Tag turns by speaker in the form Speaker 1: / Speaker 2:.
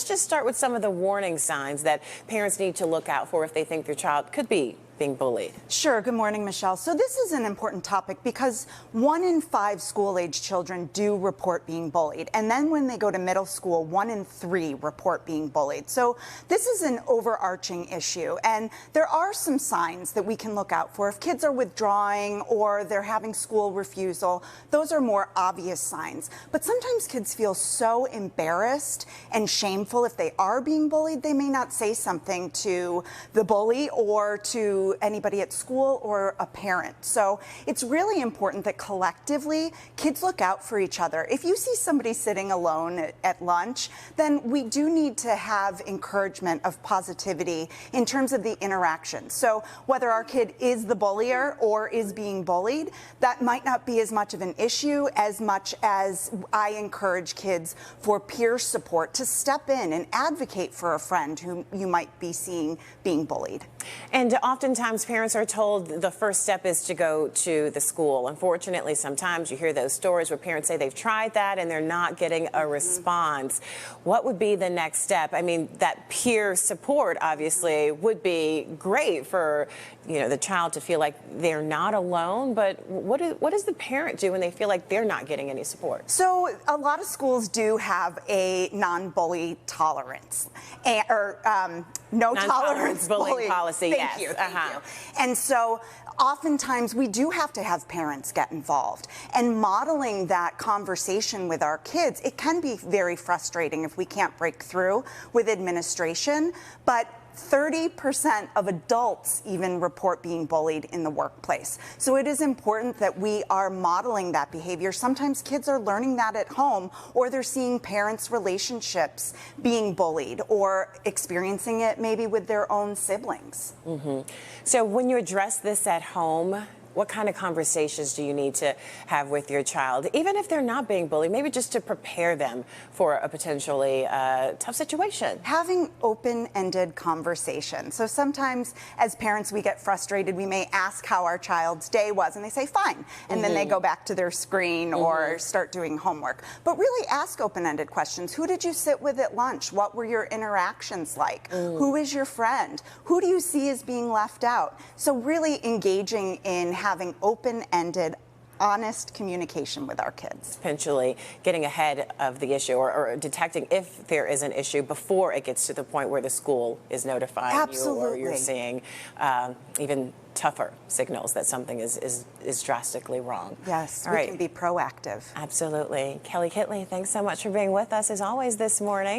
Speaker 1: let's just start with some of the warning signs that parents need to look out for if they think their child could be being bullied.
Speaker 2: Sure. Good morning, Michelle. So this is an important topic because 1 in 5 school-age children do report being bullied. And then when they go to middle school, 1 in 3 report being bullied. So this is an overarching issue. And there are some signs that we can look out for. If kids are withdrawing or they're having school refusal, those are more obvious signs. But sometimes kids feel so embarrassed and shameful if they are being bullied, they may not say something to the bully or to anybody at school or a parent. So it's really important that collectively kids look out for each other. If you see somebody sitting alone at lunch, then we do need to have encouragement of positivity in terms of the interaction. So whether our kid is the bullier or is being bullied, that might not be as much of an issue as much as I encourage kids for peer support to step in and advocate for a friend who you might be seeing being bullied.
Speaker 1: And oftentimes parents are told the first step is to go to the school. Unfortunately, sometimes you hear those stories where parents say they've tried that and they're not getting a response. What would be the next step? I mean, that peer support obviously would be great for, the child to feel like they're not alone, but what does the parent do when they feel like they're not getting any support?
Speaker 2: So a lot of schools do have a non-bully tolerance or no tolerance
Speaker 1: bullying policy.
Speaker 2: Thank you. And so oftentimes we do have to have parents get involved, and modeling that conversation with our kids, it can be very frustrating if we can't break through with administration, but 30% of adults even report being bullied in the workplace. So it is important that we are modeling that behavior. Sometimes kids are learning that at home, or they're seeing parents' relationships being bullied or experiencing it maybe with their own siblings.
Speaker 1: So when you address this at home, what kind of conversations do you need to have with your child, even if they're not being bullied, maybe just to prepare them for a potentially tough situation?
Speaker 2: Having open-ended conversation. So sometimes as parents we get frustrated, we may ask how our child's day was and they say fine, and then they go back to their screen or start doing homework. But really ask open-ended questions. Who did you sit with at lunch? What were your interactions like? Who is your friend? Who do you see as being left out? So really engaging in having open-ended, honest communication with our kids.
Speaker 1: Potentially getting ahead of the issue or detecting if there is an issue before it gets to the point where the school is notifying you, or you're seeing even tougher signals that something is drastically wrong.
Speaker 2: Yes, we can be proactive.
Speaker 1: Absolutely. Kelly Kitley, thanks so much for being with us as always this morning.